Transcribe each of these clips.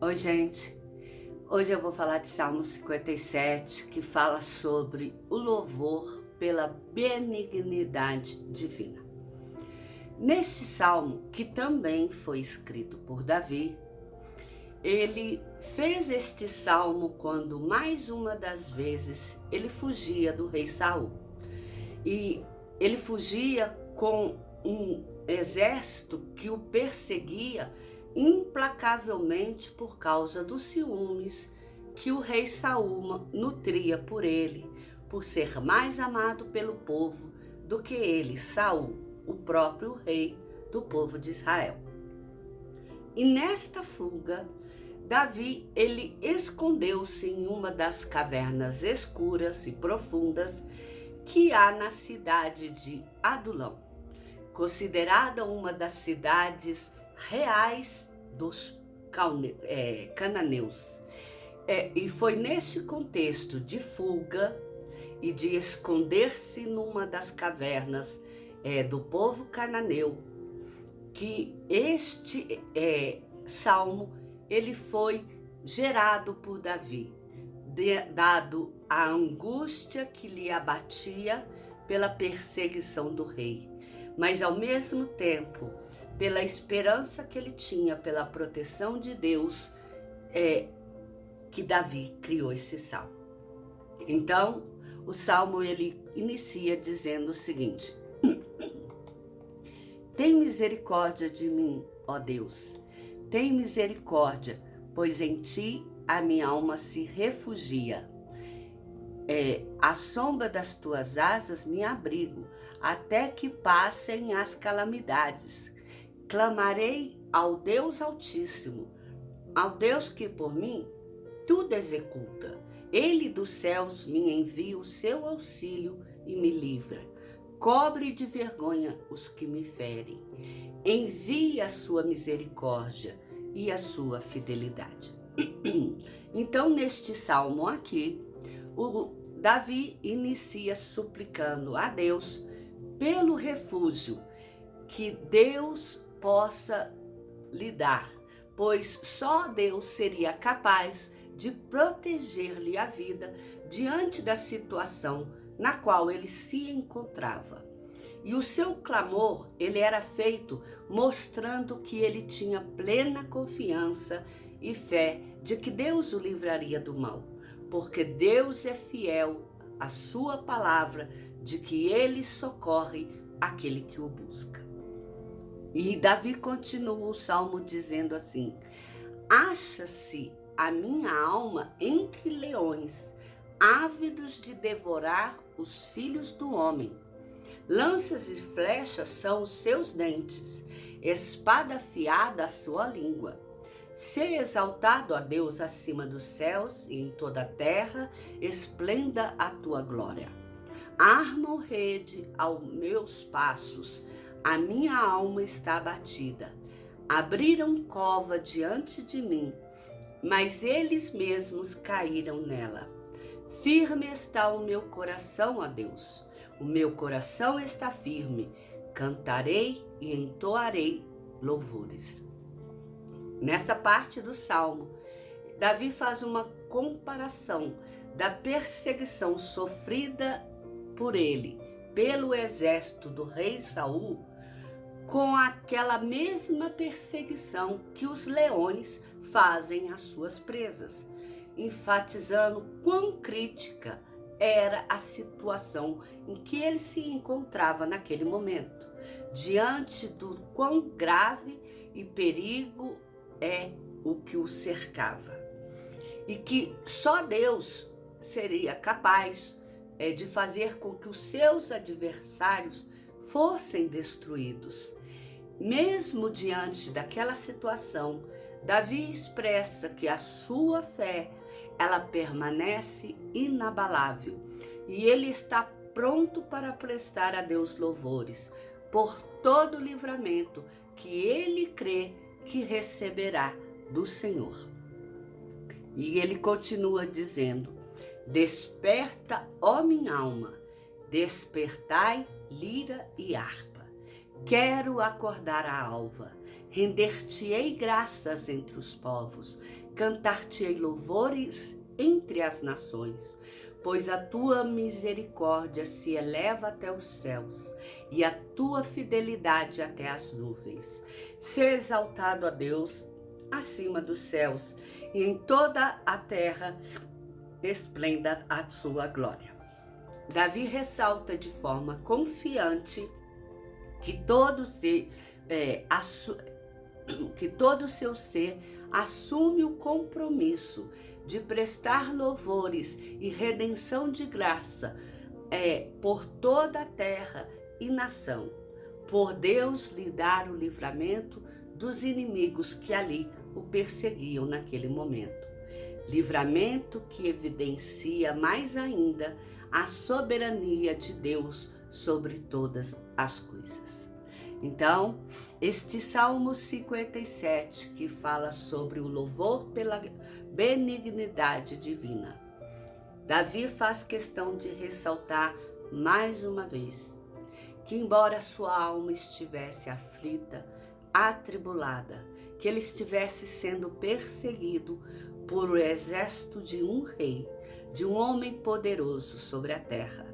Oi, gente. Hoje eu vou falar de Salmo 57, que fala sobre o louvor pela benignidade divina. Neste salmo, que também foi escrito por Davi, ele fez este salmo quando mais uma das vezes ele fugia do rei Saul. E ele fugia com um exército que o perseguia implacavelmente por causa dos ciúmes que o rei Saul nutria por ele, por ser mais amado pelo povo do que ele, Saul, o próprio rei do povo de Israel. E nesta fuga, Davi, ele escondeu-se em uma das cavernas escuras e profundas que há na cidade de Adulão, considerada uma das cidades reais dos cananeus. E foi neste contexto de fuga e de esconder-se numa das cavernas do povo cananeu que este salmo ele foi gerado por Davi, dado a angústia que lhe abatia pela perseguição do rei, mas ao mesmo tempo pela esperança que ele tinha pela proteção de Deus, que Davi criou esse salmo. Então, o salmo ele inicia dizendo o seguinte: Tem misericórdia de mim, ó Deus, tem misericórdia, pois em ti a minha alma se refugia. À sombra das tuas asas me abrigo, até que passem as calamidades. Clamarei ao Deus Altíssimo, ao Deus que por mim tudo executa. Ele dos céus me envia o seu auxílio e me livra. Cobre de vergonha os que me ferem. Envie a sua misericórdia e a sua fidelidade. Então, neste salmo aqui, o Davi inicia suplicando a Deus pelo refúgio que Deus possa lhe dar, pois só Deus seria capaz de proteger-lhe a vida diante da situação na qual ele se encontrava. E o seu clamor, ele era feito mostrando que ele tinha plena confiança e fé de que Deus o livraria do mal, porque Deus é fiel à sua palavra de que ele socorre aquele que o busca. E Davi continua o salmo dizendo assim: Acha-se a minha alma entre leões, ávidos de devorar os filhos do homem. Lanças e flechas são os seus dentes, espada afiada a sua língua. Seja exaltado, ó Deus, acima dos céus, e em toda a terra esplenda a tua glória. Armam rede aos meus passos, a minha alma está abatida. Abriram cova diante de mim, mas eles mesmos caíram nela. Firme está o meu coração, ó Deus, o meu coração está firme. Cantarei e entoarei louvores. Nessa parte do salmo, Davi faz uma comparação da perseguição sofrida por ele, pelo exército do rei Saul, com aquela mesma perseguição que os leões fazem às suas presas, enfatizando quão crítica era a situação em que ele se encontrava naquele momento, diante do quão grave e perigo é o que o cercava. E que só Deus seria capaz de fazer com que os seus adversários fossem destruídos. Mesmo diante daquela situação, Davi expressa que a sua fé, ela permanece inabalável e ele está pronto para prestar a Deus louvores por todo o livramento que ele crê que receberá do Senhor. E ele continua dizendo: Desperta, ó minha alma, despertai lira e harpa. Quero acordar a alva, Render-te-ei graças entre os povos, cantar-te-ei louvores entre as nações, pois a tua misericórdia se eleva até os céus e a tua fidelidade até as nuvens. Seja exaltado a Deus acima dos céus e em toda a terra esplenda a sua glória. Davi ressalta de forma confiante que todo o seu ser assume o compromisso de prestar louvores e redenção de graça por toda a terra e nação, por Deus lhe dar o livramento dos inimigos que ali o perseguiam naquele momento. Livramento que evidencia mais ainda a soberania de Deus sobre todas as coisas. Então, este Salmo 57, que fala sobre o louvor pela benignidade divina, Davi faz questão de ressaltar mais uma vez que, embora sua alma estivesse aflita, atribulada, que ele estivesse sendo perseguido por o exército de um rei, de um homem poderoso sobre a terra,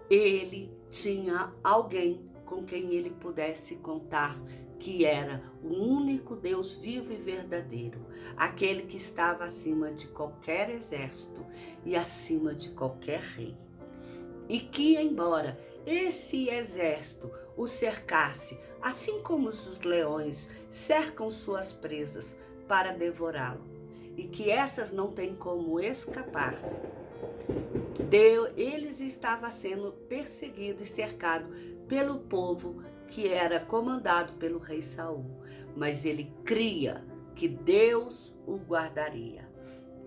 ele tinha alguém com quem ele pudesse contar, que era o único Deus vivo e verdadeiro, aquele que estava acima de qualquer exército e acima de qualquer rei. E que, embora esse exército o cercasse, assim como os leões cercam suas presas para devorá-lo, e que essas não têm como escapar, eles estavam sendo perseguidos e cercados pelo povo que era comandado pelo rei Saul, mas ele cria que Deus o guardaria.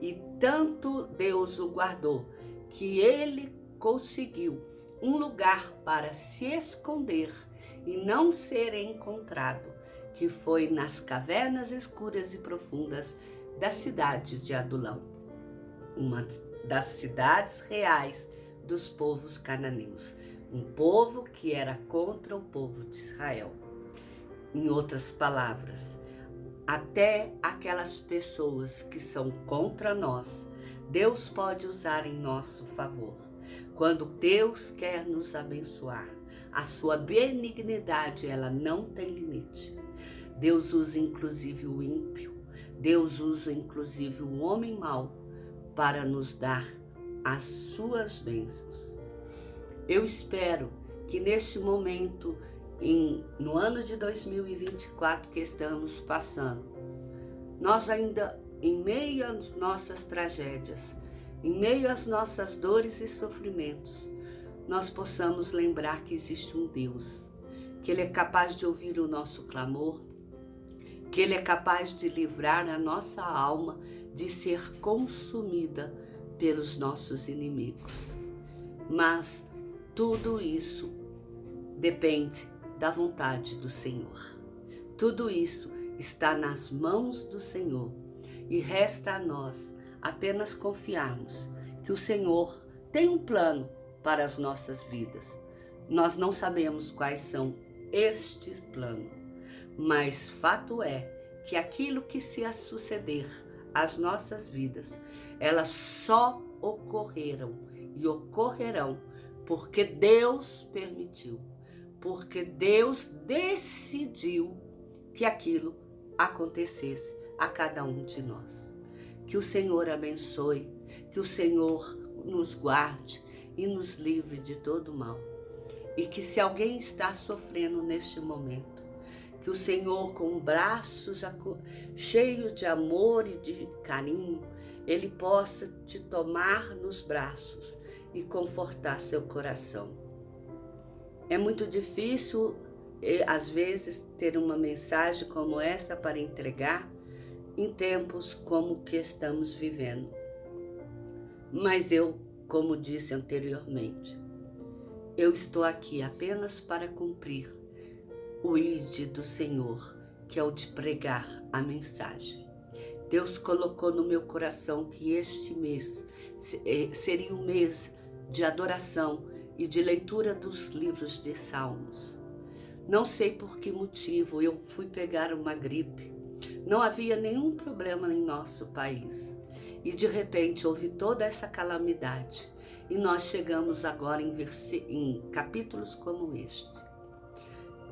E tanto Deus o guardou que ele conseguiu um lugar para se esconder e não ser encontrado, que foi nas cavernas escuras e profundas da cidade de Adulão, uma das cidades reais dos povos cananeus, um povo que era contra o povo de Israel. Em outras palavras, até aquelas pessoas que são contra nós, Deus pode usar em nosso favor. Quando Deus quer nos abençoar, a sua benignidade, ela não tem limite. Deus usa inclusive o ímpio, Deus usa inclusive o homem mau para nos dar as suas bênçãos. Eu espero que neste momento, no ano de 2024 que estamos passando, nós ainda, em meio às nossas tragédias, em meio às nossas dores e sofrimentos, nós possamos lembrar que existe um Deus, que Ele é capaz de ouvir o nosso clamor, que Ele é capaz de livrar a nossa alma de ser consumida pelos nossos inimigos. Mas tudo isso depende da vontade do Senhor. Tudo isso está nas mãos do Senhor e resta a nós apenas confiarmos que o Senhor tem um plano para as nossas vidas. Nós não sabemos quais são este plano, mas fato é que aquilo que se suceder às nossas vidas, elas só ocorreram e ocorrerão porque Deus permitiu, porque Deus decidiu que aquilo acontecesse a cada um de nós. Que o Senhor abençoe, que o Senhor nos guarde e nos livre de todo mal. E que se alguém está sofrendo neste momento, que o Senhor, com braços cheios de amor e de carinho, Ele possa te tomar nos braços e confortar seu coração. É muito difícil, às vezes, ter uma mensagem como essa para entregar em tempos como o que estamos vivendo. Mas eu, como disse anteriormente, eu estou aqui apenas para cumprir o ide do Senhor, que é o de pregar a mensagem. Deus colocou no meu coração que este mês seria um mês de adoração e de leitura dos livros de Salmos. Não sei por que motivo eu fui pegar uma gripe. Não havia nenhum problema em nosso país. E de repente houve toda essa calamidade. E nós chegamos agora em capítulos como este.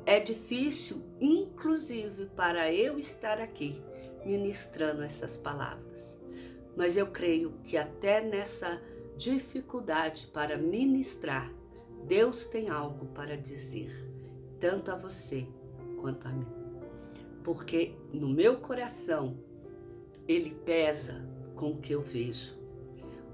É difícil, inclusive, para eu estar aqui ministrando essas palavras. Mas eu creio que até nessa dificuldade para ministrar, Deus tem algo para dizer, tanto a você quanto a mim. Porque no meu coração, ele pesa com o que eu vejo.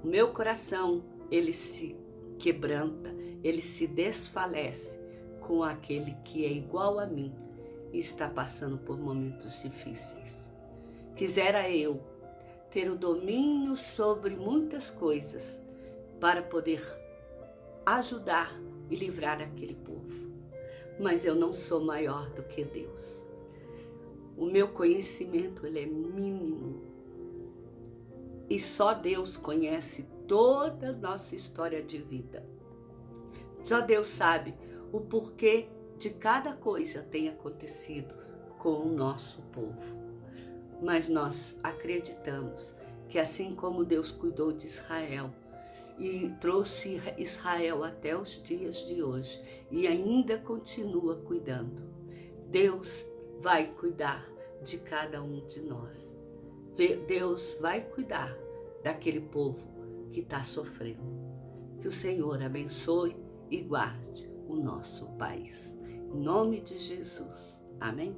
O meu coração, ele se quebranta, ele se desfalece com aquele que é igual a mim e está passando por momentos difíceis. Quisera eu ter o domínio sobre muitas coisas para poder ajudar e livrar aquele povo. Mas eu não sou maior do que Deus. O meu conhecimento ele é mínimo. E só Deus conhece toda a nossa história de vida. Só Deus sabe o porquê de cada coisa tem acontecido com o nosso povo. Mas nós acreditamos que assim como Deus cuidou de Israel e trouxe Israel até os dias de hoje e ainda continua cuidando, Deus vai cuidar de cada um de nós. Deus vai cuidar daquele povo que está sofrendo. Que o Senhor abençoe e guarde o nosso país. Em nome de Jesus. Amém?